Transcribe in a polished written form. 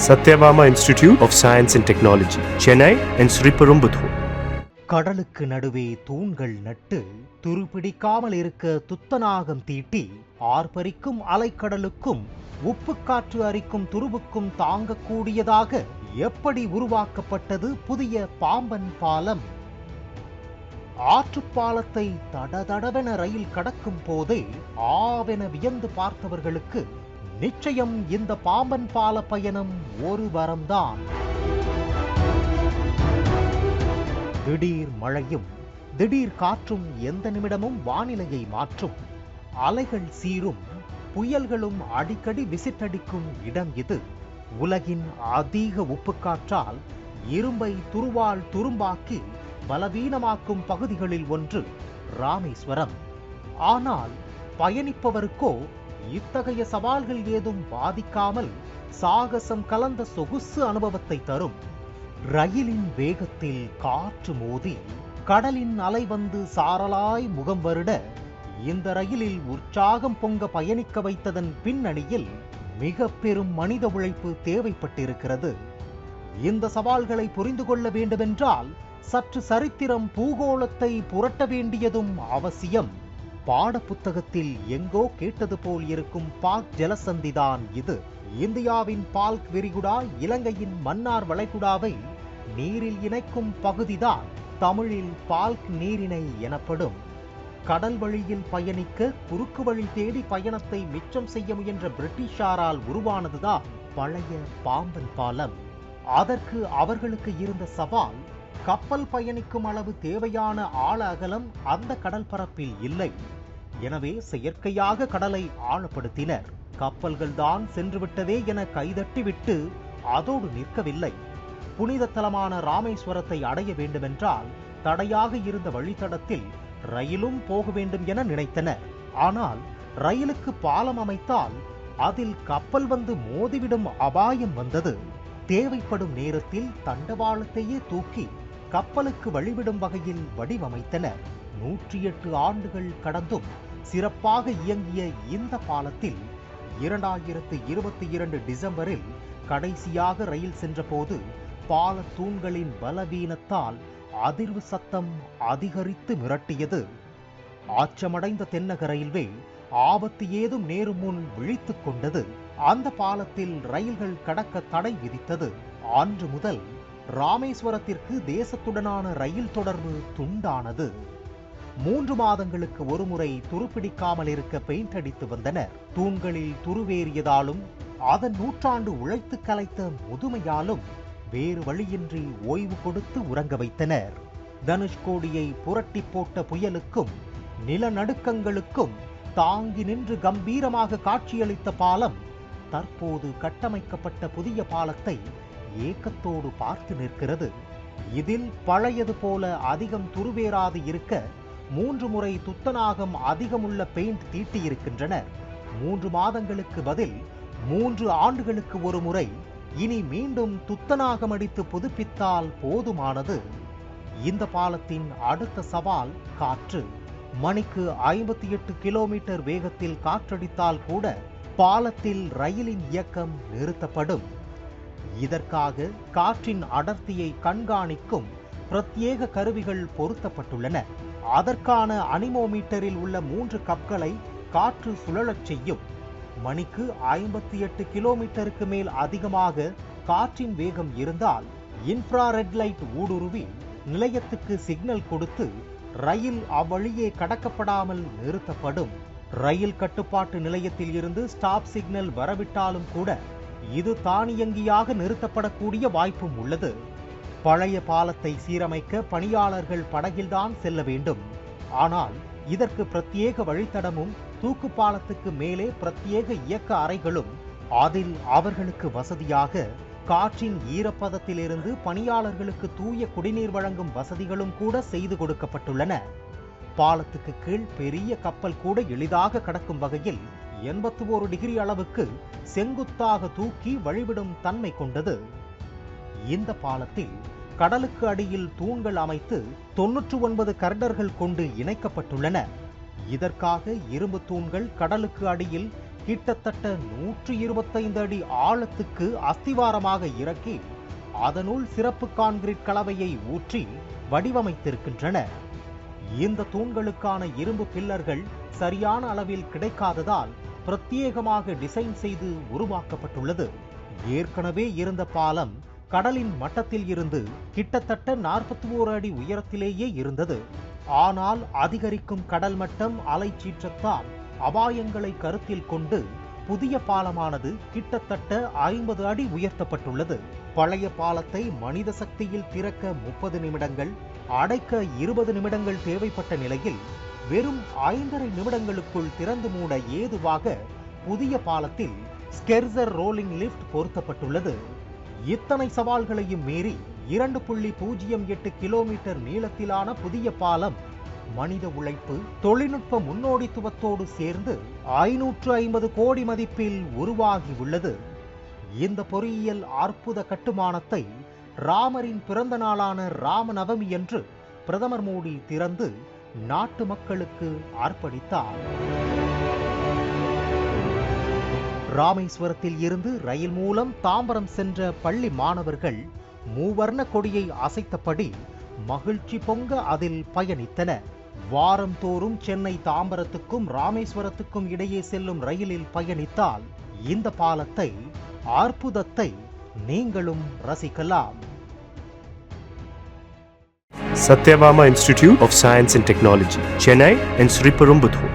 Satyabama Institute of Science and Technology, Chennai and Sriperumbudur. கடலுக்கு நடுவே தூண்கள் நட்டு துருப்பிடிக்காமல் இருக்க துத்தநாகம் தீட்டி ஆர்ப்பரிக்கும் அலைக்கடலுக்கும் உப்பு காற்று அரிக்கும் துருவுக்கும் தாங்கக்கூடியதாக எப்படி உருவாக்கப்பட்டது புதிய பாம்பன் பாலம்? ஆற்றுப்பாலத்தை தடதடவென ரயில் கடக்கும் போதே ஆவென வியந்து பார்த்தவர்களுக்கு நிச்சயம் இந்த பாம்பன் பால பயணம் ஒரு வரம்தான். திடீர் மழையும் திடீர் காற்றும் எந்த நிமிடமும் வானிலையை மாற்றும். அலைகள் சீரும், புயல்களும் அடிக்கடி விசிட்டடிக்கும் இடம் இது. உலகின் அதிக உப்பு காற்றால் இரும்பை துருவால் துரும்பாக்கி பலவீனமாக்கும் பகுதிகளில் ஒன்று ராமேஸ்வரம். ஆனால் பயணிப்பவருக்கோ இத்தகைய சவால்கள் ஏதும் பாதிக்காமல் சாகசம் கலந்த சொகுசு அனுபவத்தை தரும். ரயிலின் வேகத்தில் காற்று மோதி கடலின் அலை வந்து சாரலாய் முகம் வருட இந்த ரயிலில் உற்சாகம் பொங்க பயணிக்க வைத்ததன் பின்னணியில் மிக பெரும் மனித உழைப்பு தேவைப்பட்டிருக்கிறது. இந்த சவால்களை புரிந்து கொள்ள வேண்டுமென்றால் சற்று சரித்திரம் பூகோளத்தை புரட்ட வேண்டியதும் அவசியம். பாட புத்தகத்தில் எங்கோ கேட்டது போல் இருக்கும் பாக் ஜலசந்திதான் இது. இந்தியாவின் பால்க் விரிகுடா இலங்கையின் மன்னார் வளைகுடாவை நீரில் இணைக்கும் பகுதிதான் தமிழில் பால்க் நீரிணை எனப்படும். கடல் வழியில் பயணிக்க குறுக்கு வழி தேடி பயணத்தை மிச்சம் செய்ய முயன்ற பிரிட்டிஷாரால் உருவானதுதான் பழைய பாம்பன் பாலம். அதற்கு அவர்களுக்கு இருந்த சவால், கப்பல் பயணிக்கும் அளவு தேவையான ஆழ அகலம் அந்த கடல் பரப்பில் இல்லை. எனவே செயற்கையாக கடலை ஆழப்படுத்தினர். கப்பல்கள் தான் சென்றுவிட்டதே என கைதட்டிவிட்டு அதோடு நிற்கவில்லை. புனித தலமான ராமேஸ்வரத்தை அடைய வேண்டுமென்றால் தடையாக இருந்த வழித்தடத்தில் ரயிலும் போக வேண்டும் என நினைத்தனர். ஆனால் ரயிலுக்கு பாலம் அமைத்தால் அதில் கப்பல் வந்து மோதிவிடும் அபாயம் வந்தது. தேவைப்படும் நேரத்தில் தண்டவாளத்தையே தூக்கி கப்பலுக்கு வழிவிடும் வகையில் வடிவமைத்தனர். 108 ஆண்டுகள் கடந்தும் சிறப்பாக இயங்கிய இந்த பாலத்தில் 2022 டிசம்பரில் கடைசியாக ரயில் சென்றபோது பால தூண்களின் பலவீனத்தால் அதிர்வு சத்தம் அதிகரித்து மிரட்டியது. ஆச்சமடைந்த தென்னக ரயில்வே ஆபத்து ஏதும் நேரும் முன் விழித்துக் கொண்டது. அந்த பாலத்தில் ரயில்கள் கடக்க தடை விதித்தது. அன்று முதல் ராமேஸ்வரத்திற்கு தேசத்துடனான ரயில் தொடர்பு துண்டானது. 3 மாதங்களுக்கு ஒருமுறை துருப்பிடிக்காமல் இருக்க பெயிண்ட் அடித்து வந்தனர். தூண்களில் துருவேறியதாலும் அதன் நூற்றாண்டு உழைத்து கலைத்த முதுமையாலும் வேறு வழியின்றி ஓய்வு கொடுத்து உறங்க வைத்தனர். தனுஷ்கோடியை புரட்டி போட்ட புயலுக்கும் நிலநடுக்கங்களுக்கும் தாங்கி நின்று கம்பீரமாக காட்சியளித்த பாலம் தற்போது கட்டமைக்கப்பட்ட புதிய பாலத்தை ஏக்கத்தோடு பார்த்து நிற்கிறது. இதில் பழையது போல அதிகம் துருவேறாது இருக்க 3 முறை துத்தநாகம் அதிகமுள்ள பெயிண்ட் தீட்டியிருக்கின்றனர். 3 மாதங்களுக்கு பதில் 3 ஆண்டுகளுக்கு ஒரு முறை இனி மீண்டும் துத்தநாகம் அடித்து புதுப்பித்தால் போதுமானது. இந்த பாலத்தின் அடுத்த சவால் காற்று. மணிக்கு 58 கிலோமீட்டர் வேகத்தில் காற்றடித்தால் கூட பாலத்தில் ரயிலின் இயக்கம் நிறுத்தப்படும். இதற்காக காற்றின் அடர்த்தியை கண்காணிக்கும் பிரத்யேக கருவிகள் பொருத்தப்பட்டுள்ளன. அதற்கான அனிமோமீட்டரில் உள்ள 3 கப்களை காற்று சுழலச் செய்யும். மணிக்கு 58 கிலோமீட்டருக்கு மேல் அதிகமாக காற்றின் வேகம் இருந்தால் இன்ஃப்ராரெட் லைட் ஊடுருவி நிலையத்துக்கு சிக்னல் கொடுத்து ரயில் அவ்வழியே கடக்கப்படாமல் நிறுத்தப்படும். ரயில் கட்டுப்பாட்டு நிலையத்தில் இருந்து ஸ்டாப் சிக்னல் வரவிட்டாலும் கூட இது தானியங்கியாக நிறுத்தப்படக்கூடிய வாய்ப்பும் உள்ளது. பழைய பாலத்தை சீரமைக்க பணியாளர்கள் படகில்தான் செல்ல வேண்டும். ஆனால் இதற்கு பிரத்யேக வழித்தடமும் தூக்கு பாலத்துக்கு மேலே பிரத்யேக இயக்க அறைகளும் அதில் அவர்களுக்கு வசதியாக காற்றின் ஈரப்பதத்திலிருந்து பணியாளர்களுக்கு தூய குடிநீர் வழங்கும் வசதிகளும் கூட செய்து கொடுக்கப்பட்டுள்ளன. பாலத்துக்கு கீழ் பெரிய கப்பல் கூட எளிதாக கடக்கும் வகையில் 81 டிகிரி அளவுக்கு செங்குத்தாக தூக்கி வழிவிடும் தன்மை கொண்டது. இந்த பாலத்தில் கடலுக்கு அடியில் தூண்கள் அமைத்து 99 கர்டர்கள் கொண்டு இணைக்கப்பட்டுள்ளன. இதற்காக இரும்பு தூண்கள் கடலுக்கு அடியில் கிட்டத்தட்ட 125 அடி ஆழத்துக்கு அஸ்திவாரமாக இறக்கி அதனுள் சிறப்பு கான்கிரீட் கலவையை ஊற்றி வடிவமைத்திருக்கின்றன. இந்த தூண்களுக்கான இரும்பு பில்லர்கள் சரியான அளவில் கிடைக்காததால் பிரத்யேகமாக டிசைன் செய்து உருவாக்கப்பட்டுள்ளது. ஏற்கனவே இருந்த பாலம் கடலின் மட்டத்தில் இருந்து கிட்டத்தட்ட 41 அடி உயரத்திலேயே இருந்தது. ஆனால் அதிகரிக்கும் கடல் மட்டம், அலைச்சீற்றத்தால் அபாயங்களை கருத்தில் கொண்டு புதிய பாலமானது கிட்டத்தட்ட 50 அடி உயர்த்தப்பட்டுள்ளது. பழைய பாலத்தை மனித சக்தியில் திறக்க 30 நிமிடங்கள், அடைக்க 20 நிமிடங்கள் தேவைப்பட்ட நிலையில் வெறும் 5.5 நிமிடங்களுக்குள் திறந்து மூட ஏதுவாக புதிய பாலத்தில் ஸ்கெர்சர் ரோலிங் லிஃப்ட் பொருத்தப்பட்டுள்ளது. இத்தனை சவால்களையும் மீறி 2.08 கிலோமீட்டர் நீளத்திலான புதிய பாலம் மனித உழைப்பு, தொழில்நுட்ப முன்னோடித்துவத்தோடு சேர்ந்து 550 கோடி மதிப்பில் உருவாகி உள்ளது. இந்த பொறியியல் அற்புத கட்டுமானத்தை ராமரின் பிறந்த நாளான ராமநவமி என்று பிரதமர் மோடி திறந்து நாட்டு மக்களுக்கு அர்ப்பணித்தார். ராமேஸ்வரத்தில் இருந்து ரயில் மூலம் தாம்பரம் சென்ற பள்ளி மாணவர்கள் மூவர்ண கொடியை அசைத்தபடி மகிழ்ச்சி பொங்க அதில் பயணித்தனர். வாரந்தோறும் சென்னை தாம்பரத்துக்கும் ராமேஸ்வரத்துக்கும் இடையே செல்லும் ரயிலில் பயணித்தால் இந்த பாலத்தை, அற்புதத்தை நீங்களும் ரசிக்கலாம். Satyabama Institute of Science and Technology, Chennai and Sriperumbudur.